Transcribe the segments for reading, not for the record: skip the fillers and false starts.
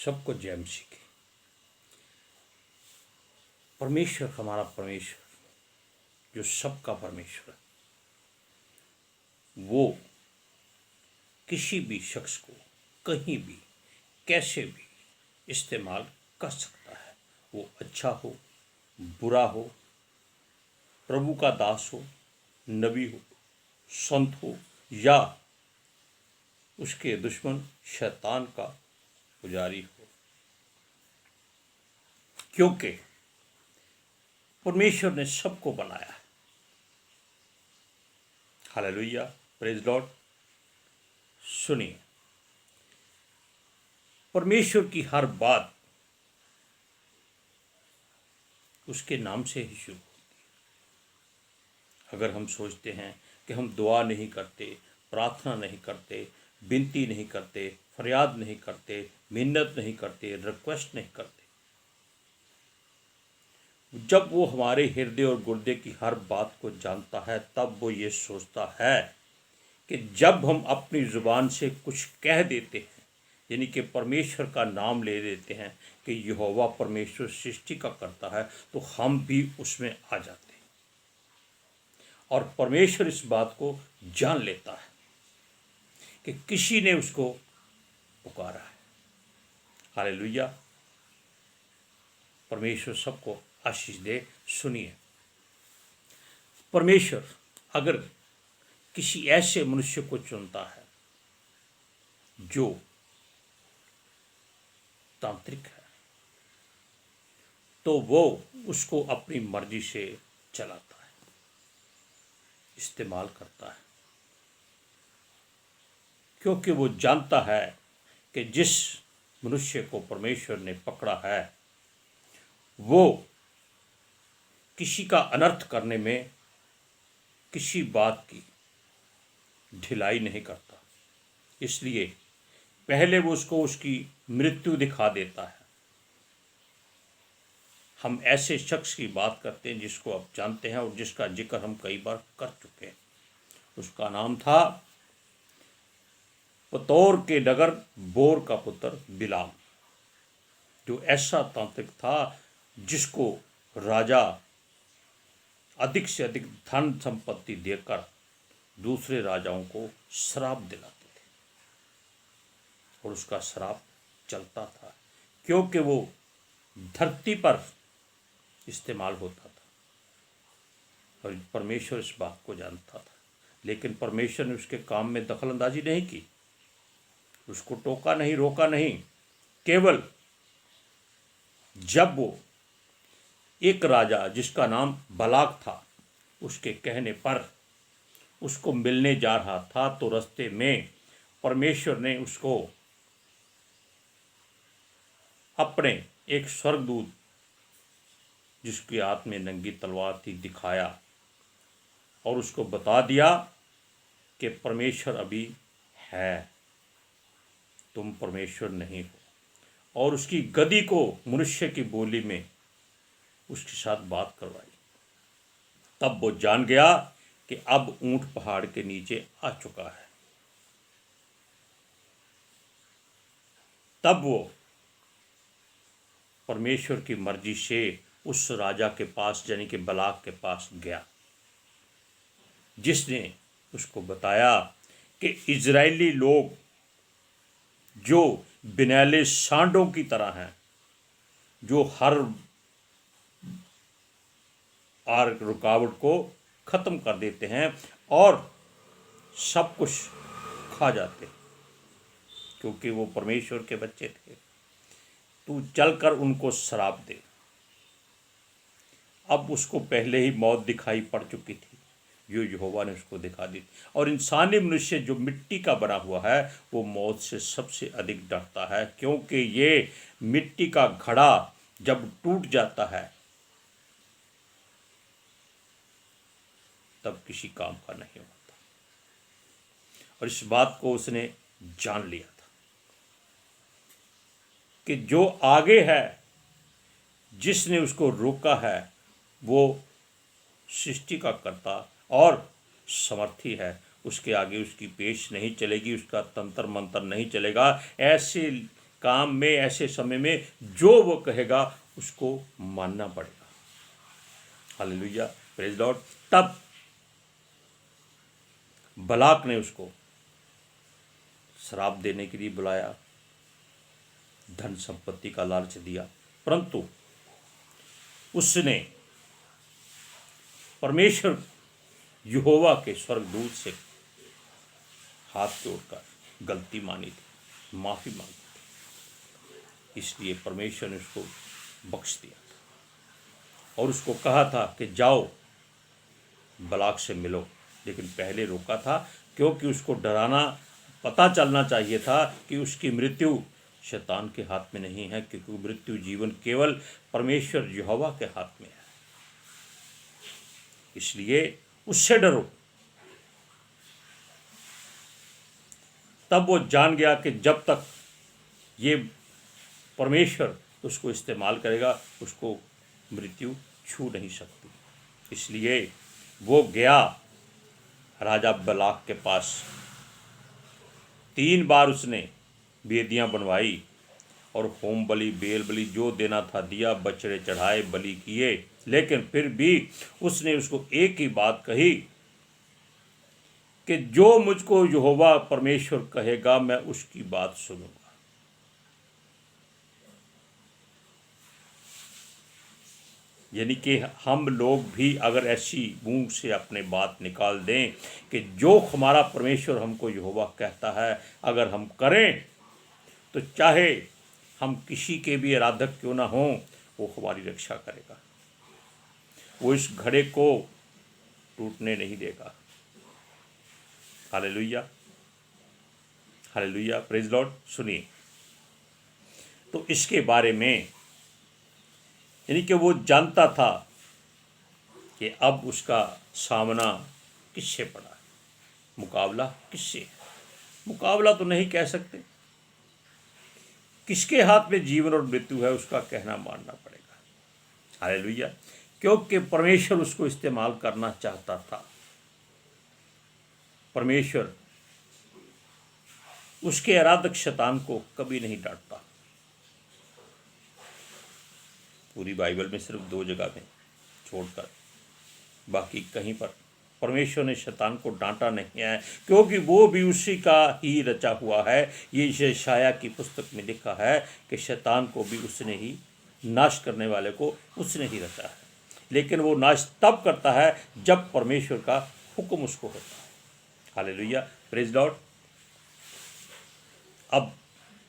सबको जय मसीह की। परमेश्वर हमारा परमेश्वर जो सबका परमेश्वर है, वो किसी भी शख्स को कहीं भी कैसे भी इस्तेमाल कर सकता है। वो अच्छा हो, बुरा हो, प्रभु का दास हो, नबी हो, संत हो या उसके दुश्मन शैतान का पुजारी हो, क्योंकि परमेश्वर ने सबको बनाया है। Hallelujah, praise Lord. सुनिए, परमेश्वर की हर बात उसके नाम से ही शुरू होती है। अगर हम सोचते हैं कि हम दुआ नहीं करते, प्रार्थना नहीं करते, विनती नहीं करते, फरियाद नहीं करते, मिन्नत नहीं करते, रिक्वेस्ट नहीं करते, जब वो हमारे हृदय और गुर्दे की हर बात को जानता है, तब वो ये सोचता है कि जब हम अपनी ज़ुबान से कुछ कह देते हैं, यानी कि परमेश्वर का नाम ले लेते हैं कि यहोवा परमेश्वर सृष्टि का करता है, तो हम भी उसमें आ जाते हैं। और परमेश्वर इस बात को जान लेता है कि किसी ने उसको पुकारा है। हालेलुया, परमेश्वर सबको आशीष दे। सुनिए, परमेश्वर अगर किसी ऐसे मनुष्य को चुनता है जो तांत्रिक है, तो वो उसको अपनी मर्जी से चलाता है, इस्तेमाल करता है, क्योंकि वो जानता है कि जिस मनुष्य को परमेश्वर ने पकड़ा है वो किसी का अनर्थ करने में किसी बात की ढिलाई नहीं करता। इसलिए पहले वो उसको उसकी मृत्यु दिखा देता है। हम ऐसे शख्स की बात करते हैं जिसको आप जानते हैं और जिसका जिक्र हम कई बार कर चुके हैं। उसका नाम था पतोर के नगर बोर का पुत्र बिलाम, जो ऐसा तांत्रिक था जिसको राजा अधिक से अधिक धन संपत्ति देकर दूसरे राजाओं को श्राप दिलाते थे, और उसका श्राप चलता था क्योंकि वो धरती पर इस्तेमाल होता था। और परमेश्वर इस बात को जानता था, लेकिन परमेश्वर ने उसके काम में दखल अंदाजी नहीं की, उसको टोका नहीं, रोका नहीं। केवल जब वो एक राजा जिसका नाम बलाक था, उसके कहने पर उसको मिलने जा रहा था, तो रास्ते में परमेश्वर ने उसको अपने एक स्वर्गदूत जिसके हाथ में नंगी तलवार थी दिखाया और उसको बता दिया कि परमेश्वर अभी है, तुम परमेश्वर नहीं हो। और उसकी गदी को मनुष्य की बोली में उसके साथ बात करवाई। तब वो जान गया कि अब ऊंट पहाड़ के नीचे आ चुका है। तब वो परमेश्वर की मर्जी से उस राजा के पास, यानी कि बलाक के पास गया, जिसने उसको बताया कि इजरायली लोग जो बिनैले सांडों की तरह हैं, जो हर रुकावट को ख़त्म कर देते हैं और सब कुछ खा जाते हैं, क्योंकि वो परमेश्वर के बच्चे थे। तू चलकर उनको श्राप दे। अब उसको पहले ही मौत दिखाई पड़ चुकी थी, जो यहोवा ने उसको दिखा दी। और इंसानी मनुष्य जो मिट्टी का बना हुआ है, वो मौत से सबसे अधिक डरता है, क्योंकि ये मिट्टी का घड़ा जब टूट जाता है तब किसी काम का नहीं होता। और इस बात को उसने जान लिया था कि जो आगे है, जिसने उसको रोका है, वो सृष्टि का कर्ता और समर्थी है। उसके आगे उसकी पेश नहीं चलेगी, उसका तंत्र मंत्र नहीं चलेगा। ऐसे काम में, ऐसे समय में जो वो कहेगा उसको मानना पड़ेगा। Hallelujah, praise Lord. तब बलाक ने उसको श्राप देने के लिए बुलाया, धन संपत्ति का लालच दिया, परंतु उसने परमेश्वर यहोवा के स्वर्गदूत से हाथ जोड़कर गलती मानी थी, माफी मांगी थी। इसलिए परमेश्वर ने उसको बख्श दिया था और उसको कहा था कि जाओ बलाक से मिलो, लेकिन पहले रोका था क्योंकि उसको डराना, पता चलना चाहिए था कि उसकी मृत्यु शैतान के हाथ में नहीं है, क्योंकि मृत्यु जीवन केवल परमेश्वर यहोवा के हाथ में है। इसलिए उससे डरो। तब वो जान गया कि जब तक ये परमेश्वर उसको इस्तेमाल करेगा, उसको मृत्यु छू नहीं सकती। इसलिए वो गया राजा बलाक के पास। 3 बार उसने वेदियां बनवाई और होम बलि, बेल बलि जो देना था दिया, बछड़े चढ़ाए, बलि किए, लेकिन फिर भी उसने उसको एक ही बात कही कि जो मुझको यहोवा परमेश्वर कहेगा मैं उसकी बात सुनूंगा। यानी कि हम लोग भी अगर ऐसी मुंह से अपने बात निकाल दें कि जो हमारा परमेश्वर हमको यहोवा कहता है अगर हम करें, तो चाहे हम किसी के भी आराधक क्यों ना हों, वो हमारी रक्षा करेगा। वो इस घड़े को टूटने नहीं देगा। Hallelujah, hallelujah, praise Lord. सुनिए, तो इसके बारे में यानी कि वो जानता था कि अब उसका सामना किससे पड़ा है, मुकाबला किससे है। मुकाबला तो नहीं कह सकते, किसके हाथ में जीवन और मृत्यु है उसका कहना मानना पड़ेगा। हालेलुया, क्योंकि परमेश्वर उसको इस्तेमाल करना चाहता था। परमेश्वर उसके आराधक शैतान को कभी नहीं डांटता। पूरी बाइबल में सिर्फ 2 जगह में छोड़कर बाकी कहीं पर परमेश्वर ने शैतान को डांटा नहीं है, क्योंकि वो भी उसी का ही रचा हुआ है। ये यशायाह की पुस्तक में लिखा है कि शैतान को भी उसने ही, नाश करने वाले को उसने ही रचा है, लेकिन वो नाश तब करता है जब परमेश्वर का हुक्म उसको होता है। Hallelujah, praise Lord. अब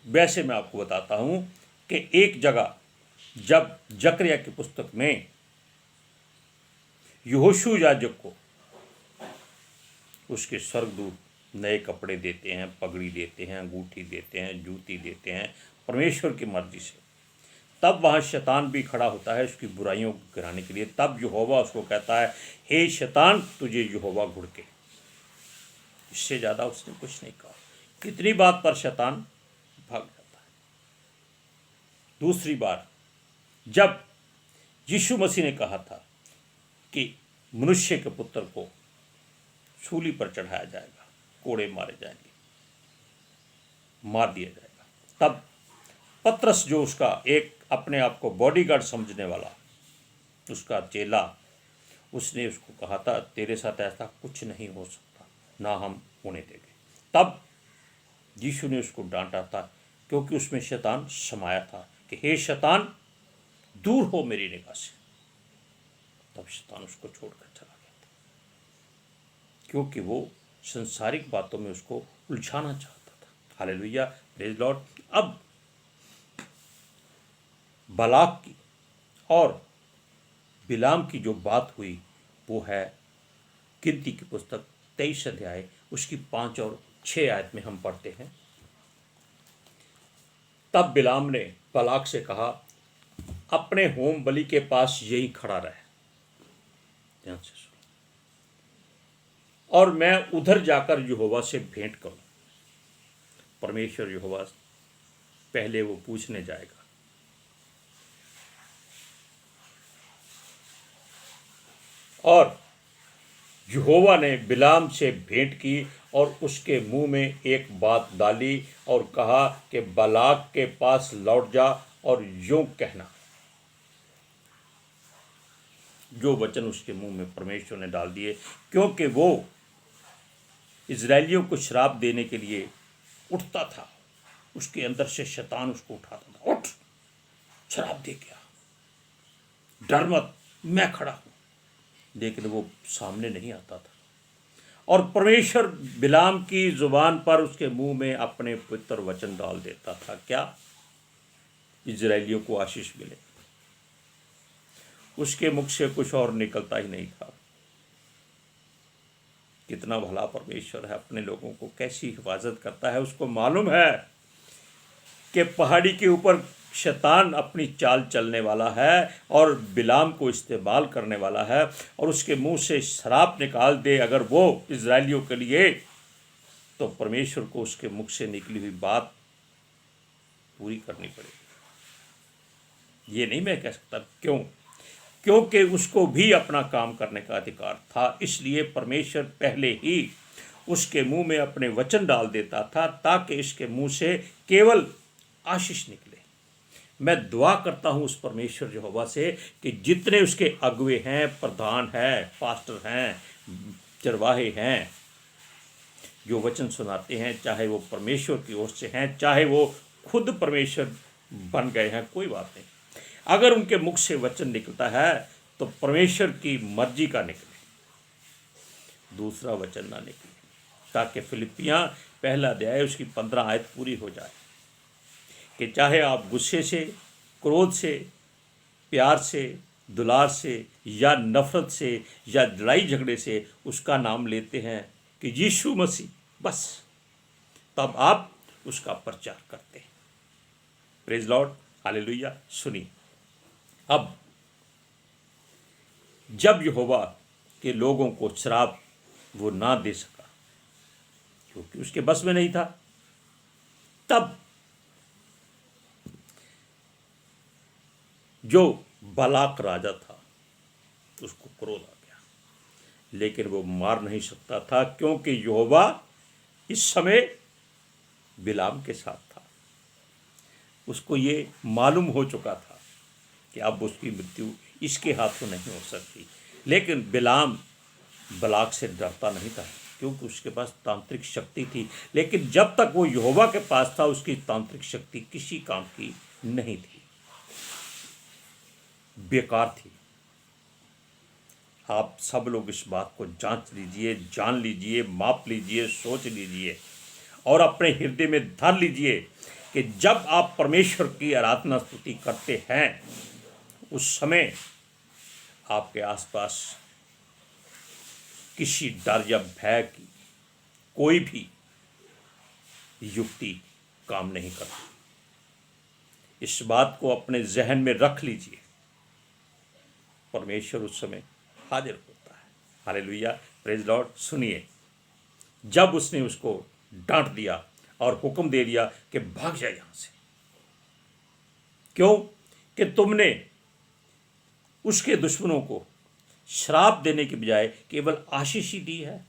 वैसे मैं आपको बताता हूँ कि एक जगह जब जकरिया की पुस्तक में यहोशू याजक को उसके स्वर्गदूत नए कपड़े देते हैं, पगड़ी देते हैं, अंगूठी देते हैं, जूती देते हैं परमेश्वर की मर्जी से, तब वहाँ शैतान भी खड़ा होता है उसकी बुराइयों को गिराने के लिए। तब यहोवा उसको कहता है, हे शैतान तुझे यहोवा घुड़के। इससे ज़्यादा उसने कुछ नहीं कहा। कितनी बात पर शैतान भाग जाता है। दूसरी बार जब यीशु मसीह ने कहा था कि मनुष्य के पुत्र को सूली पर चढ़ाया जाएगा, कोड़े मारे जाएंगे, मार दिया जाएगा, तब पतरस जो उसका एक अपने आप को बॉडीगार्ड समझने वाला उसका चेला, उसने उसको कहा था तेरे साथ ऐसा कुछ नहीं हो सकता, ना हम होने देंगे। तब यीशु ने उसको डांटा था क्योंकि उसमें शैतान समाया था कि हे शैतान दूर हो मेरी निगाह से। तब शैतान उसको छोड़कर चला गया था, क्योंकि वो संसारिक बातों में उसको उलझाना चाहता था। Hallelujah, praise Lord. अब बलाक की और बिलाम की जो बात हुई वो है गिनती की पुस्तक 23 अध्याय उसकी 5 और 6 आयत में हम पढ़ते हैं। तब बिलाम ने बलाक से कहा, अपने होम बलि के पास यही खड़ा रहे, ध्यान से सुनो, और मैं उधर जाकर यहोवा से भेंट करूं। परमेश्वर यहोवा पहले वो पूछने जाएगा, और यहोवा ने बिलाम से भेंट की और उसके मुंह में एक बात डाली और कहा कि बालाक के पास लौट जा और यूं कहना। जो वचन उसके मुंह में परमेश्वर ने डाल दिए, क्योंकि वो इजरायलियों को श्राप देने के लिए उठता था, उसके अंदर से शैतान उसको उठाता था, उठ श्राप दे गया, डर मत, मैं खड़ा हूं, लेकिन वो सामने नहीं आता था। और परमेश्वर बिलाम की जुबान पर, उसके मुंह में अपने पवित्र वचन डाल देता था। क्या? इजरायलियों को आशीष मिले। उसके मुख से कुछ और निकलता ही नहीं था। कितना भला परमेश्वर है, अपने लोगों को कैसी हिफाजत करता है। उसको मालूम है कि पहाड़ी के ऊपर शैतान अपनी चाल चलने वाला है और बिलाम को इस्तेमाल करने वाला है, और उसके मुंह से शराब निकाल दे अगर वो इजरायलियों के लिए, तो परमेश्वर को उसके मुख से निकली हुई बात पूरी करनी पड़ेगी। ये नहीं मैं कह सकता। क्यों? क्योंकि उसको भी अपना काम करने का अधिकार था। इसलिए परमेश्वर पहले ही उसके मुंह में अपने वचन डाल देता था, ताकि इसके मुंह से केवल आशीष निकले। मैं दुआ करता हूं उस परमेश्वर यहोवा से कि जितने उसके अगुवे हैं, प्रधान हैं, पास्टर हैं, चरवाहे हैं, जो वचन सुनाते हैं, चाहे वो परमेश्वर की ओर से हैं, चाहे वो खुद परमेश्वर बन गए हैं, कोई बात नहीं, अगर उनके मुख से वचन निकलता है तो परमेश्वर की मर्जी का निकले, दूसरा वचन ना निकले, ताकि फिलिपियाँ पहला अध्याय उसकी 15 आयत पूरी हो जाए कि चाहे आप गुस्से से, क्रोध से, प्यार से, दुलार से या नफरत से या लड़ाई झगड़े से उसका नाम लेते हैं कि यीशु मसीह, बस तब आप उसका प्रचार करते हैं। Praise Lord, hallelujah. सुनिए, अब जब यहोवा के लोगों को श्राप वो ना दे सका, क्योंकि उसके बस में नहीं था, तब जो बालाक राजा था उसको क्रोध आ गया, लेकिन वो मार नहीं सकता था, क्योंकि यहोवा इस समय बिलाम के साथ था। उसको ये मालूम हो चुका था कि अब उसकी मृत्यु इसके हाथों नहीं हो सकती। लेकिन बिलाम बालाक से डरता नहीं था, क्योंकि उसके पास तांत्रिक शक्ति थी। लेकिन जब तक वो यहोवा के पास था, उसकी तांत्रिक शक्ति किसी काम की नहीं थी, बेकार थी। आप सब लोग इस बात को जांच लीजिए, जान लीजिए, माप लीजिए, सोच लीजिए और अपने हृदय में धर लीजिए कि जब आप परमेश्वर की आराधना स्तुति करते हैं, उस समय आपके आसपास किसी डर या भय की कोई भी युक्ति काम नहीं करती। इस बात को अपने जहन में रख लीजिए, परमेश्वर उस समय हाजिर होता है। Hallelujah, praise Lord. सुनिए, जब उसने उसको डांट दिया और हुक्म दे दिया कि भाग जाए यहां से, क्यों? कि तुमने उसके दुश्मनों को श्राप देने के बजाय केवल आशीष ही दी है,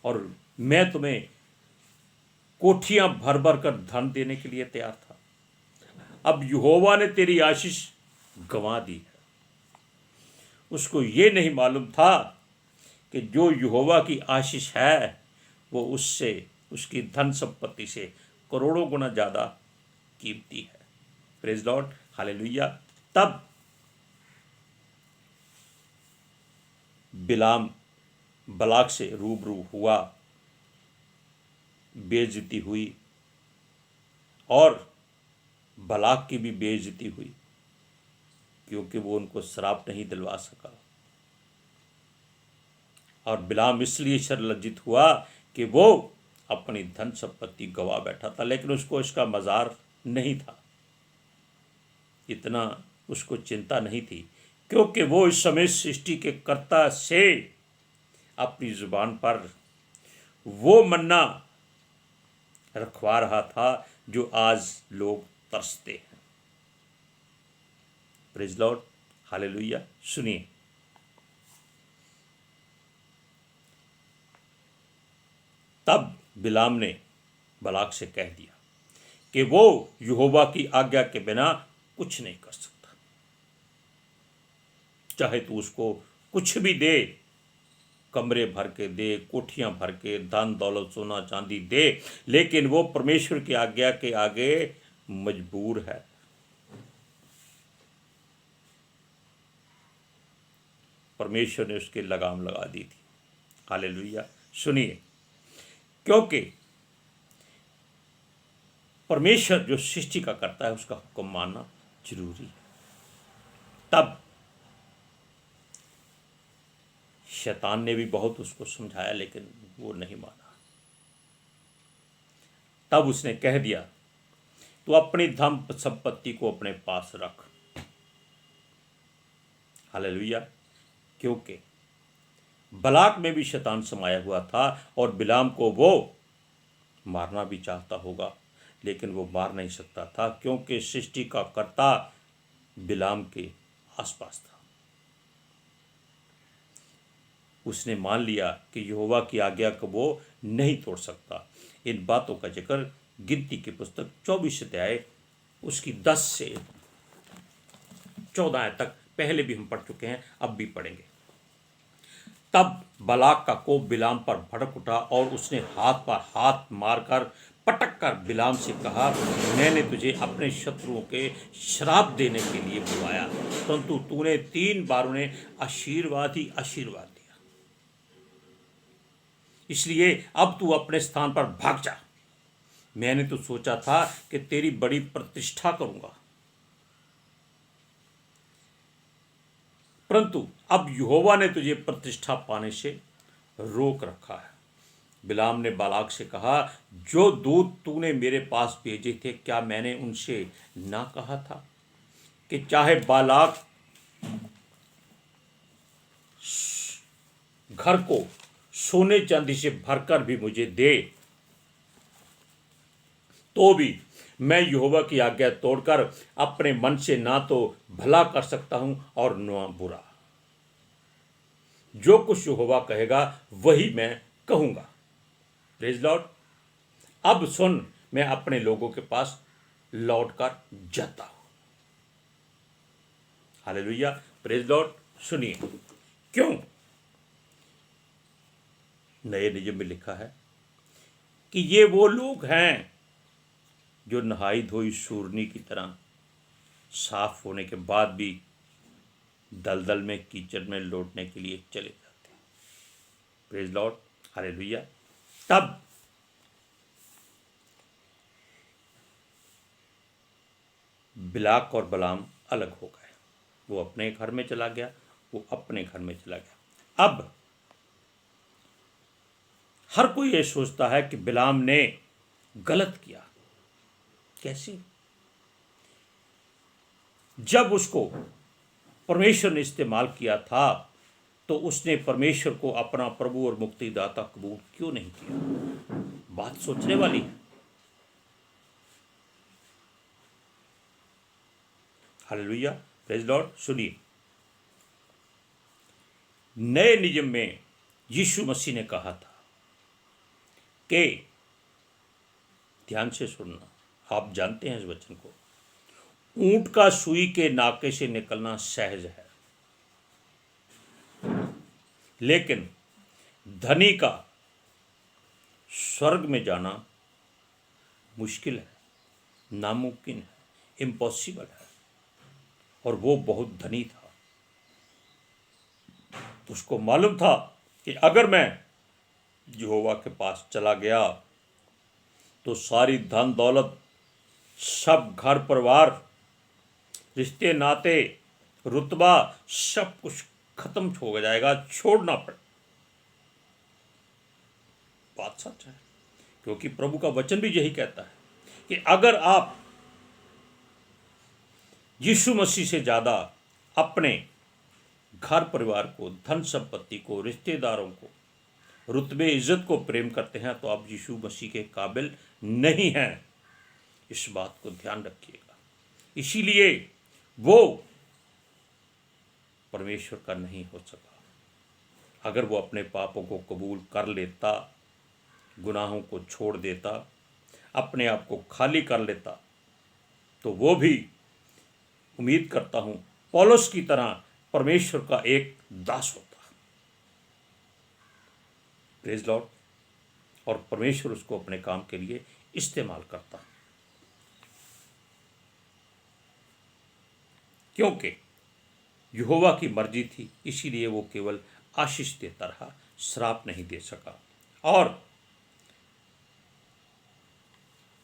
और मैं तुम्हें कोठियां भर भर कर धन देने के लिए तैयार था। अब यहोवा ने तेरी आशीष गंवा दी है। उसको ये नहीं मालूम था कि जो यहोवा की आशीष है वो उससे, उसकी धन संपत्ति से करोड़ों गुना ज़्यादा कीमती है। Praise Lord, hallelujah. तब बिलाम बालाक से रूबरू हुआ, बेइज्जती हुई, और बालाक की भी बेइज्जती हुई, क्योंकि वो उनको श्राप नहीं दिलवा सका। और बिलाम इसलिए शर्मलज्जित हुआ कि वो अपनी धन संपत्ति गवा बैठा था, लेकिन उसको इसका मज़ार नहीं था, इतना उसको चिंता नहीं थी, क्योंकि वो इस समय सृष्टि के कर्ता से अपनी जुबान पर वो मन्ना रखवा रहा था जो आज लोग तरसते हैं। Praise Lord, hallelujah. सुनिए, तब बिलाम ने बलाक से कह दिया कि वो यहोवा की आज्ञा के बिना कुछ नहीं कर सकता, चाहे तू उसको कुछ भी दे, कमरे भर के दे, कोठियां भर के, धन दौलत सोना चांदी दे, लेकिन वो परमेश्वर की आज्ञा के आगे मजबूर है। परमेश्वर ने उसके लगाम लगा दी थी। हालेलुया। सुनिए, क्योंकि परमेश्वर जो सृष्टि का करता है उसका हुक्म मानना जरूरी है। तब शैतान ने भी बहुत उसको समझाया, लेकिन वो नहीं माना। तब उसने कह दिया, तू अपनी धन संपत्ति को अपने पास रख। हालेलुया। क्योंकि बलाक में भी शैतान समाया हुआ था और बिलाम को वो मारना भी चाहता होगा, लेकिन वो मार नहीं सकता था, क्योंकि सृष्टि का कर्ता बिलाम के आसपास था। उसने मान लिया कि यहोवा की आज्ञा को वो नहीं तोड़ सकता। इन बातों का जिक्र गिनती की पुस्तक 24 अध्याय उसकी 10 से 14 तक पहले भी हम पढ़ चुके हैं, अब भी पढ़ेंगे। तब बलाक का कोप बिलाम पर भड़क उठा और उसने हाथ पर हाथ मारकर पटक कर बिलाम से कहा, मैंने तुझे अपने शत्रुओं के श्राप देने के लिए बुलाया, परंतु तूने 3 बार उन्हें आशीर्वाद ही आशीर्वाद दिया, इसलिए अब तू अपने स्थान पर भाग जा। मैंने तो सोचा था कि तेरी बड़ी प्रतिष्ठा करूंगा, परंतु अब यहोवा ने तुझे प्रतिष्ठा पाने से रोक रखा है। बिलाम ने बालाक से कहा, जो दूत तूने मेरे पास भेजे थे, क्या मैंने उनसे ना कहा था कि चाहे बालाक घर को सोने चांदी से भरकर भी मुझे दे, तो भी मैं यहोवा की आज्ञा तोड़कर अपने मन से ना तो भला कर सकता हूं और न बुरा। जो कुछ यहोवा कहेगा वही मैं कहूंगा। Praise Lord. अब सुन, मैं अपने लोगों के पास लौट कर जाता हूं। हालेलुया। Praise Lord. सुनिए, क्यों नए नियम में लिखा है कि ये वो लोग हैं जो नहाई धोई सूरनी की तरह साफ होने के बाद भी दलदल में कीचड़ में लौटने के लिए चले जाते हैं। Praise Lord. हालेलुया। तब बिलाक और बलाम अलग हो गए। वो अपने घर में चला गया, वो अपने घर में चला गया। अब हर कोई ये सोचता है कि बिलाम ने गलत किया। कैसे? जब उसको परमेश्वर ने इस्तेमाल किया था तो उसने परमेश्वर को अपना प्रभु और मुक्तिदाता कबूल क्यों नहीं किया? बात सोचने वाली है। हालेलुया। Praise Lord. सुनिए, नए नियम में यीशु मसीह ने कहा था कि, ध्यान से सुनना, आप जानते हैं इस वचन को, ऊंट का सुई के नाके से निकलना सहज है, लेकिन धनी का स्वर्ग में जाना मुश्किल है, नामुमकिन है, इम्पॉसिबल है। और वो बहुत धनी था, तो उसको मालूम था कि अगर मैं यहोवा के पास चला गया तो सारी धन दौलत, सब घर परिवार, रिश्ते नाते, रुतबा, सब कुछ खत्म हो जाएगा, छोड़ना पड़े। बात सच है, क्योंकि प्रभु का वचन भी यही कहता है कि अगर आप यीशु मसीह से ज़्यादा अपने घर परिवार को, धन संपत्ति को, रिश्तेदारों को, रुतबे इज्जत को प्रेम करते हैं, तो आप यीशु मसीह के काबिल नहीं हैं। इस बात को ध्यान रखिएगा। इसीलिए वो परमेश्वर का नहीं हो सका। अगर वो अपने पापों को कबूल कर लेता गुनाहों को छोड़ देता, अपने आप को खाली कर लेता, तो वो भी उम्मीद करता हूँ पौलुस की तरह परमेश्वर का एक दास होता। Praise Lord. और परमेश्वर उसको अपने काम के लिए इस्तेमाल करता, क्योंकि यहोवा की मर्जी थी, इसीलिए वो केवल आशीष देता रहा, श्राप नहीं दे सका। और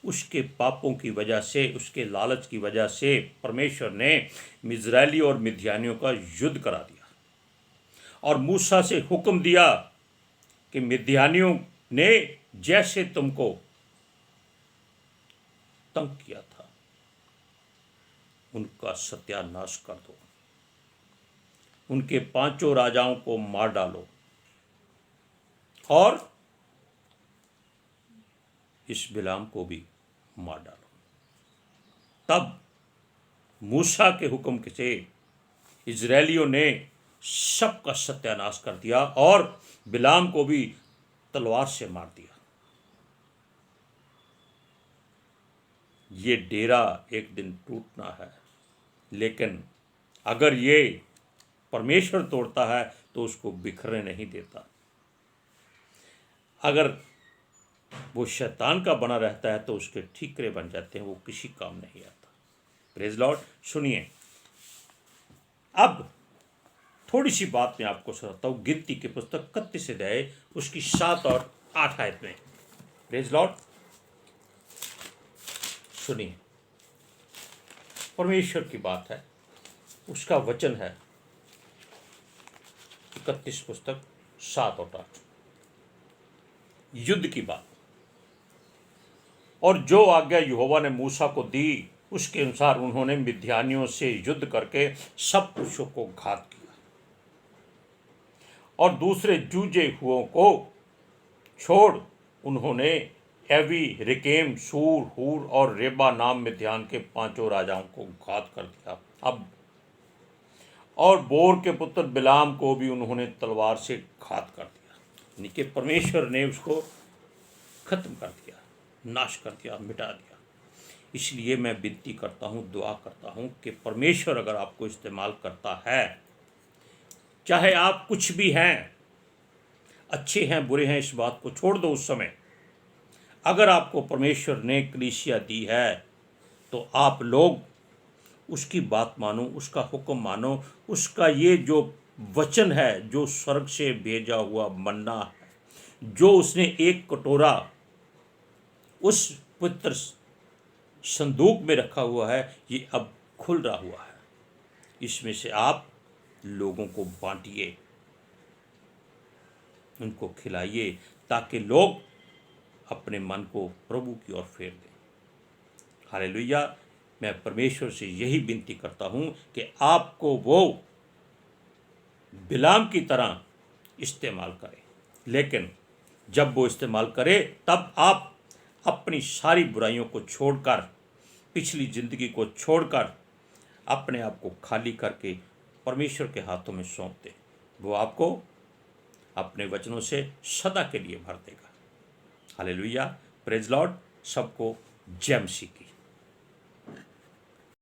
उसके पापों की वजह से, उसके लालच की वजह से परमेश्वर ने इजरायली और मिद्यानियों का युद्ध करा दिया और मूसा से हुक्म दिया कि मिद्यानियों ने जैसे तुमको तंग किया था, उनका सत्यानाश कर दो, उनके 5 राजाओं को मार डालो और इस बिलाम को भी मार डालो। तब मूसा के हुक्म से इजरायलियों ने सबका सत्यानाश कर दिया और बिलाम को भी तलवार से मार दिया। ये डेरा एक दिन टूटना है, लेकिन अगर ये परमेश्वर तोड़ता है तो उसको बिखरने नहीं देता। अगर वो शैतान का बना रहता है तो उसके ठीकरे बन जाते हैं, वो किसी काम नहीं आता। Praise Lord. सुनिए, अब थोड़ी सी बात मैं आपको सुनाता हूँ गिनती की पुस्तक 31 अध्याय उसकी 7 और 8 आयत में। Praise Lord. सुनिए, परमेश्वर की बात है, उसका वचन है 31 पुस्तक 7 और 8, युद्ध की बात। और जो आज्ञा यहोवा ने मूसा को दी, उसके अनुसार उन्होंने मिद्यानियों से युद्ध करके सब पुरुषों को घात किया और दूसरे जूझे हुओं को छोड़ उन्होंने एवी, रेकेम, सूर, हूर और रेबा नाम मिद्यान के 5 राजाओं को घात कर दिया। अब और बोर के पुत्र बिलाम को भी उन्होंने तलवार से घात कर दिया, यानी कि परमेश्वर ने उसको खत्म कर दिया, नाश कर दिया, मिटा दिया। इसलिए मैं विनती करता हूँ, दुआ करता हूँ कि परमेश्वर अगर आपको इस्तेमाल करता है, चाहे आप कुछ भी हैं, अच्छे हैं बुरे हैं, इस बात को छोड़ दो उस समय। अगर आपको परमेश्वर ने कलीसिया दी है तो आप लोग उसकी बात मानो, उसका हुक्म मानो, उसका ये जो वचन है, जो स्वर्ग से भेजा हुआ मन्ना है, जो उसने एक कटोरा उस पवित्र संदूक में रखा हुआ है, ये अब खुल रहा हुआ है। इसमें से आप लोगों को बांटिए, उनको खिलाइए, ताकि लोग अपने मन को प्रभु की ओर फेर दें। हालेलुया। मैं परमेश्वर से यही विनती करता हूँ कि आपको वो बिलाम की तरह इस्तेमाल करे, लेकिन जब वो इस्तेमाल करे तब आप अपनी सारी बुराइयों को छोड़कर, पिछली ज़िंदगी को छोड़कर अपने आप को खाली करके परमेश्वर के हाथों में सौंप दें। वो आपको अपने वचनों से सदा के लिए भर देगा। हालेलुया। Praise Lord. सबको जय मसीह की।